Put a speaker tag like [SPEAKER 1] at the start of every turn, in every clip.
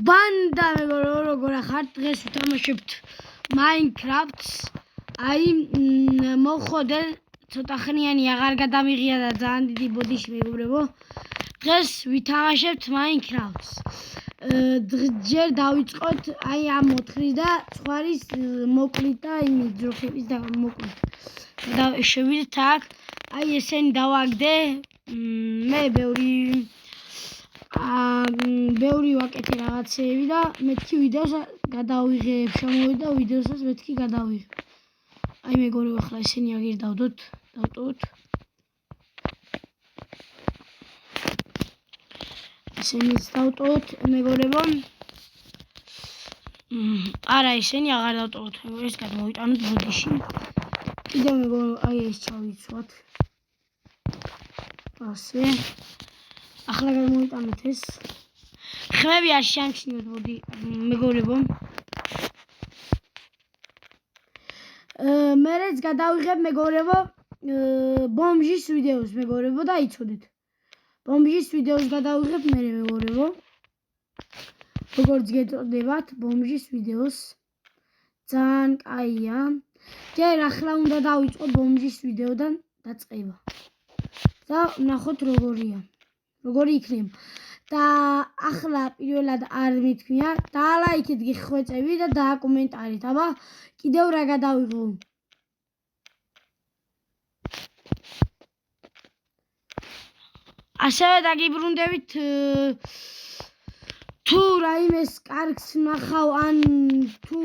[SPEAKER 1] ბანდა მეგობრებო, როგორ ახართ? დღეს ვთამაშებთ Minecraft-ს. აი, მოხოდე ცოტა ხნიანი აღარ გადამიღია და ძალიან დიდი ბოდიში მეგობრებო. დღეს ვითამაშებთ Minecraft-ს. ჯერ დავიწყოთ აი ამ 4-ის და ცხვარის მოკლით და იმის ძროხების და მოკლით. და შევიდეთ აქ. აი ესენი დავაგდე. მე ბევრი ვაკეთე რაღაცეები და მეთქი ვიდეოს გადავიღებ, შემოვიდა ვიდეოსაც მეთქი გადავიღებ. აი მეგობრებო, ახლა ესენი აგერ დავტოვოთ. ესენიც დავტოვოთ მეგობრებო. არა, ესენი აღარ დავტოვოთ. ეს გადმოვიტანოთ ბოდიში. კიდევ მეგობრებო, აი ეს ჩავიცვათ. ასე. ახლა გადმოვიტანოთ ეს. ხმები არ შეამჩნიოთ, მოდი მეგობრებო. მერეც გადავიღებ მეგობრებო ბომჟის ვიდეოს მეგობრებო და იცოდეთ. ბომჟის ვიდეოს გადავიღებ მე მეგობრებო. როგორც გეტყოდებათ ბომჟის ვიდეოს. ძალიან კაია. ჯერ ახლა უნდა დავიწყო ბომჟის ვიდეოდან დაწყება. და ნახოთ როგორია. როგორი იქნება. და ახლა პირველად არ მithქვია, დალაიქეთ გიხვეწები და დააკომენტარით. აბა კიდევ რა გადავიღო. ასევე დაგიბრუნდებით თუ რაიმეს კარგს ნახავ ან თუ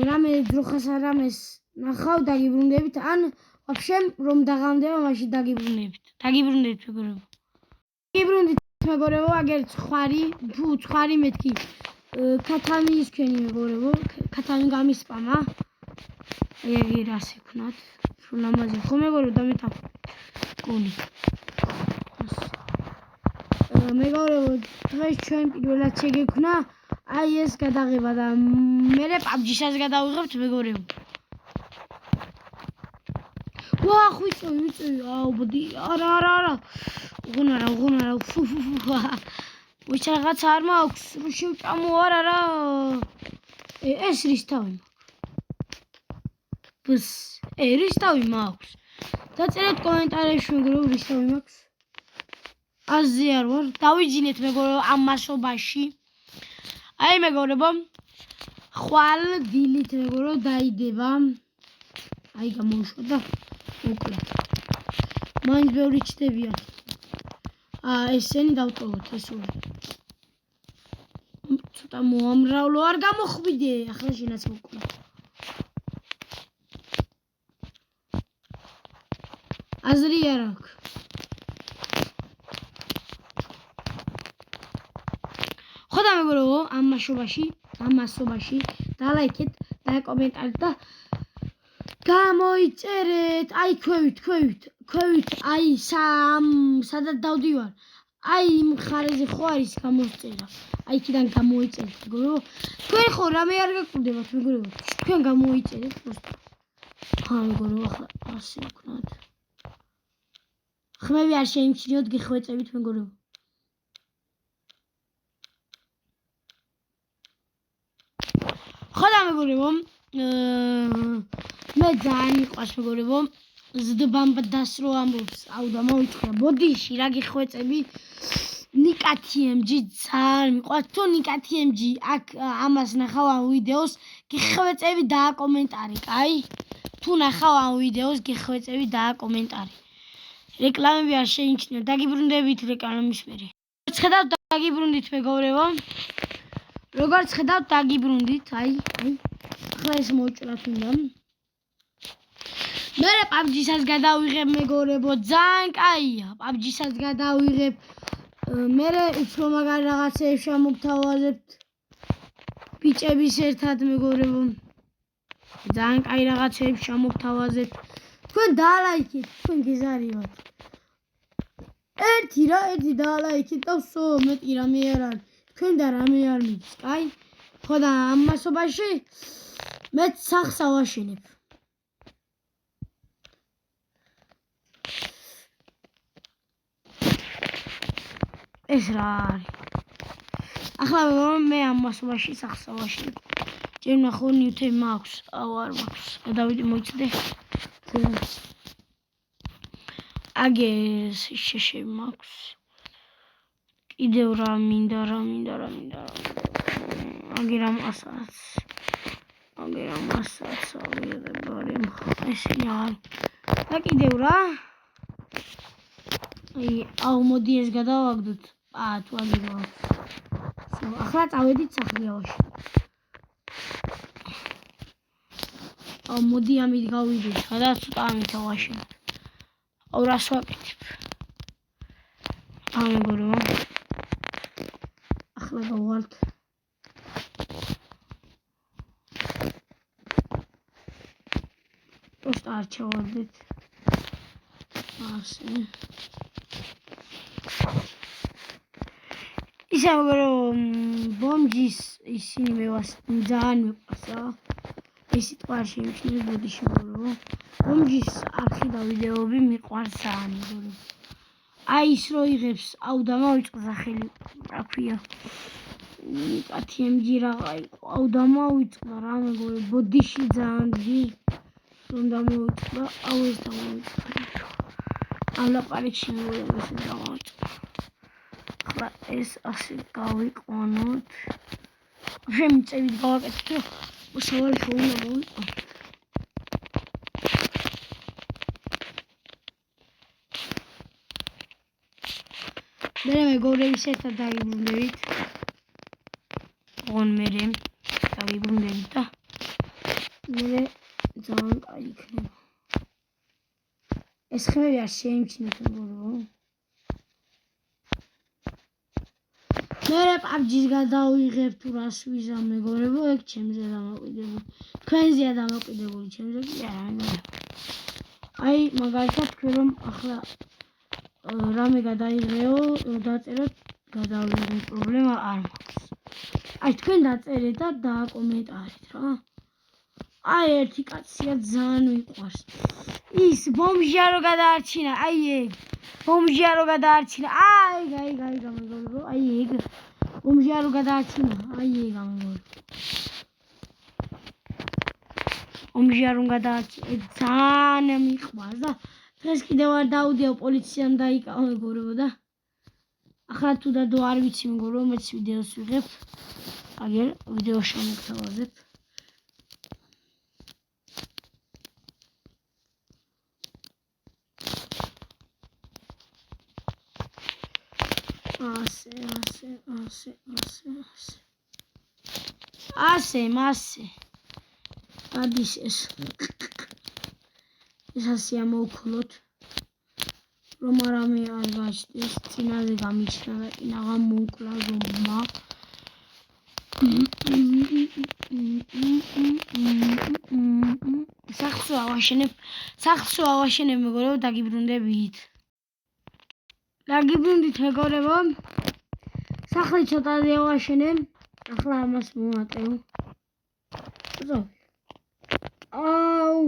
[SPEAKER 1] რამე ძროხას არ რამეს ნახავ დაგიბრუნდებით ან ვაფშე რომ დაღამდება მაშინ დაგიბრუნდებით მეგობრებო. დაგიბრუნდით მეგობრებო, აგერ ცხვარი მეთქი ქათამიის ჩვენი მეგობრებო, ქათამი გამისპამა. აი აგერ ასე ვქნათ. ლამაზი ხო მეგობრებო და მეთქი კონი. მეგობრებო, დღეს ჩვენ პირველად შეგექმნა აი ეს გადაღება და მერე PUBG-საც გადავიღებთ მეგობრებო. ვა, ხვიწევი. აუ, ბოდი. არა. უღუნარა. ფუ. ვიც რაღაც არ მაქვს, რომ შევჭამო არა. ეს რის თავი მაქვს? რის თავი მაქვს? დაწერეთ კომენტარებში მეგობრებო, რის თავი მაქვს? აზი არ ვარ. დავიძინეთ მეგობრებო ამ მასობაში. აი მეგობრებო, ხვალ დილით მეგობრებო დაიდება. აი გამოუშვა და მოკლა. მაინც ბევრი ჩდებიან. ესენი დავტოვოთ ეს ორი. ცოტა მოამრავლო, არ გამოხვიდე, ახლა შენაც მოკლა. აზრი არ აქვს. ხოდა მეგობრებო, ამ მასობაში დალაიქეთ, დააკომენტარეთ და გამოიწერეთ. აი ქვევით, აი სადაც დავდივარ. აი იმ ხარეზე ხო არის გამოსწერა. აი იქიდან გამოიწერეთ მეგობრებო. თქვენ ხო რამე არ გაგკვირდებათ მეგობრებო. თქვენ გამოიწერეთ просто. მეგობრებო, ახლა ასე ვქნათ. ხმები არ შეიმჩნიოთ, გიხვეწებით მეგობრებო. ხოდა მეგობრებო, მე ძალიან მიყვარს მეგობრებო ზდბამბდას რო ამბობს. აუ და მოვიწყდა ბოდიში რა გიხვეწები. ნიკათიემჯი ძალიან მიყვარს. თუ ნიკათიემჯი აქ ამას ნახავ ამ ვიდეოს გიხვეწები და კომენტარი. კაი? თუ ნახავ ამ ვიდეოს გიხვეწები და კომენტარი. რეკლამები არ შეიმჩნიოთ. დაგიბრუნდებით რეკლამის მერე. ხედავთ დაგიბრუნდით მეგობრებო. როგორც ხედავთ დაგიბრუნდით. აი. ახლა ეს მოვჭრათ უნდა. მერე PUBG-საც გადავიღებ მეგობრებო, ძალიან კაია. PUBG-საც გადავიღებ. მერე უფრო მაგარ რაღაცეებს შემოგთავაზებთ ბიჭების ერთად მეგობრებო. ძალიან კაი რაღაცეებს შემოგთავაზებთ. თქვენ დალაიქეთ, თქვენ გეზარიოთ. ერთი დალაიქეთ და ვსო, მეტი რამე არ არის. თქვენ და რამე არ მიდის, კაი? ხოდა ამ მასობაში მეც სახს ავაშენებ. ეს რა არის? ახლა მე ამ მასობაში სახსოვაში ჯერ ნახო ნიუთენი მაქვს აუ არ მაქვს გადავიდი მოიცადე აგე შეშე მაქვს კიდევ რა მინდა აგე რამასაც ავიღებარი ესენი არ და კიდევ რა აუ მოდი ეს გადავაგდოთ თუ აგი მაქვს ახლა წავედით სახლიაში აუ მოდი ამით გავიდეთ სადაც ცოტა ამით ავაშენოთ აუ რას ვაკეთებ მეგობრებო ახლა გავალთ просто არ ჩავარდეთ ასე ისე ბომჯის ისინი ძალიან მეყვარსა ეს სიტყვა არ შეიმჩნევს ბოდიში მეგობრებო ბომჯის არხი და ვიდეოები მიყვარს ძალიან მეგობრებო აი ის რო იღებს აუ დამავიწყდა სახელი რა ქვია ნიკათიემჯი რაღა იყო აუ დამავიწყდა რა მეგობრებო ბოდიში ძალიან დიდი რომ დამავიწყდა აუ ეს დამავიწყდა ამ ლაპარაკში მეგობრებო ეს დამავიწყდა ახლა ეს ასე გავიყვანოთ შემიწევით გავაკეთეთ რომ მოსავალი უნდა მოვიყო მე მეგობრების ერთად დავიბრუნდებით ოღონ მე დავიბრუნდებით და მე ძალიან კაი იქნება ეს ხმები არ შეიმჩნევთ მეგობრებო მე PUBG-ს გადავიღებ თუ რას ვიზამ მეგობრებო ეგ ჩემზე დამოკიდებული თქვენზეა დამოკიდებული ჩემზე კი არა მეგობრებო აი მაგალითად თქვენ რომ ახლა რამე გადაიღეო დაწეროთ გადავიღებ პრობლემა არ მაქვს აი თქვენ დაწერეთ და დააკომენტარეთ რა აი ერთი კაცია ძალიან მიყვარს ის ბომჟია რო გადაარჩინა აი ეგ ბომჟია რო გადაარჩინა აი გამეგობრებო აი ეგ ბომჟია რო გადაარჩინა აი ეგ გამეგობრებო ბომჟია რო გადაარჩინა ძალიან მიყვარს და დღეს კიდევ არ დაუდიო პოლიციამ დაიკავა მეგობრებო და ახლა თუ დადო არ ვიცი მეგობრებო მეც ვიდეოს ვიღებ აგერ ვიდეოს შემოგთავაზებ ასე ადის ეს ასე ამოვქოლოთ რომ არამე არ გაჩნდეს წინაზე გამიჩნდა და კინაღა მოკლა ზომბმა სახლს ავაშენებ მეგობრებო დაგიბრუნდებით მეგობრებო სახლი ცოტაზე ავაშენებ ახლა ამას მოვატევ აუ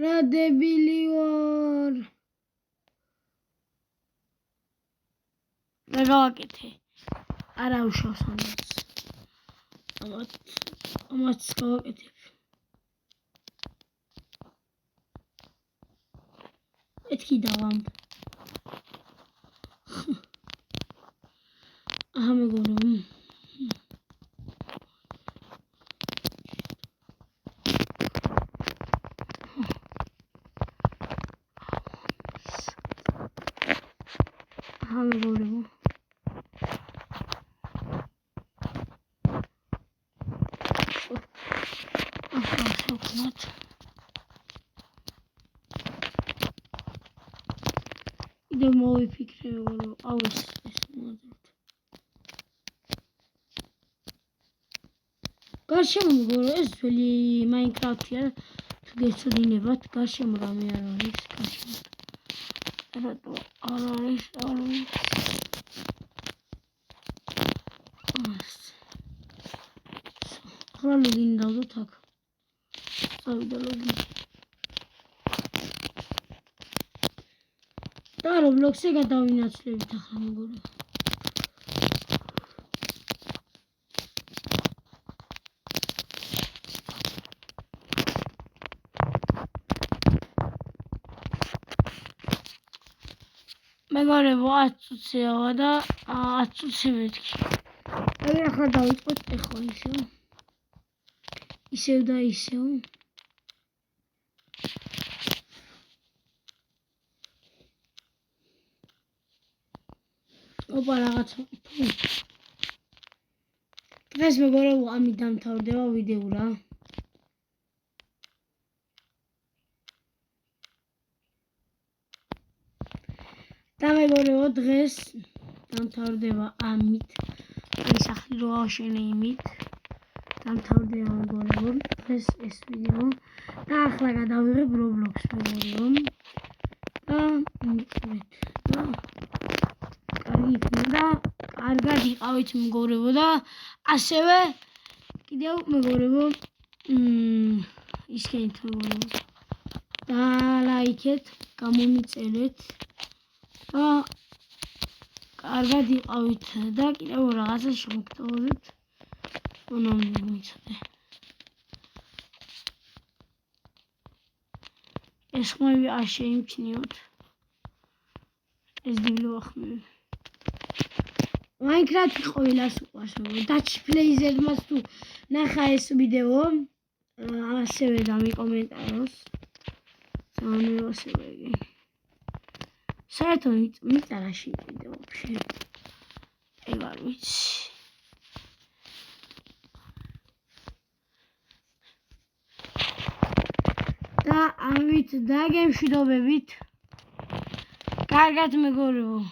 [SPEAKER 1] რა დებილი ვარ რა გავაკეთე არა უშავს ამაც გავაკეთებ ეთქი დავამბ აჰა მეგობრებო მეგობრებო კიდევ მოვიფიქრე მეგობრებო აუ ეს მოდით გარშემო მეგობრებო ეს ძველი მაინკრაფტია თუ გეცოდინებათ გარშემო რამე არ არის გარშემო რატო არ არის ახლა ლოგინ დავდოთ აქ წავიდა ლოგინ და რობლოქსზე გადავინაცვლებით ახლა მეგობრებო მეგობრებო 10 წუთია და 10 წუთი მეთქი. ახლა დავიწყოთ ახლა ისევ და ისევ. ოპა რაღაცა. დღეს მეგობრებო ამით დამთავრდება ვიდეო რა. და მეგობრებო დღეს დამთავრდება ამით. აი სახლი რო ავშენე იმით. დამთავრდება მეგობრებო დღეს ეს ვიდეო. და ახლა გადავიღებ Roblox მეგობრებო. და მიწვეთ. და კარგად იყავით მეგობრებო და ასევე კიდევ მეგობრებო ისქენით მეგობრებო. და ლაიქეთ, გამომიწერეთ. და კარგად იყავით და კიდევ რაღაცა შევგტოვოთ. ნამდვილად მიცადე. ეს ხმები არ შეიმჩნიოთ. ეს დილო ახმები. Minecraft ყველას უყვარს მეგობრებო. Dutch Player-მას თუ ნახა ეს ვიდეო, ასევე დამიკომენტაროს. სამეო ასევე იგი. საერთოდ მიწარაში ვიდეო ვაფშე. ეგ არ ვიცი. და ამით დაგემშვიდობებით. კარგად მეგობრებო.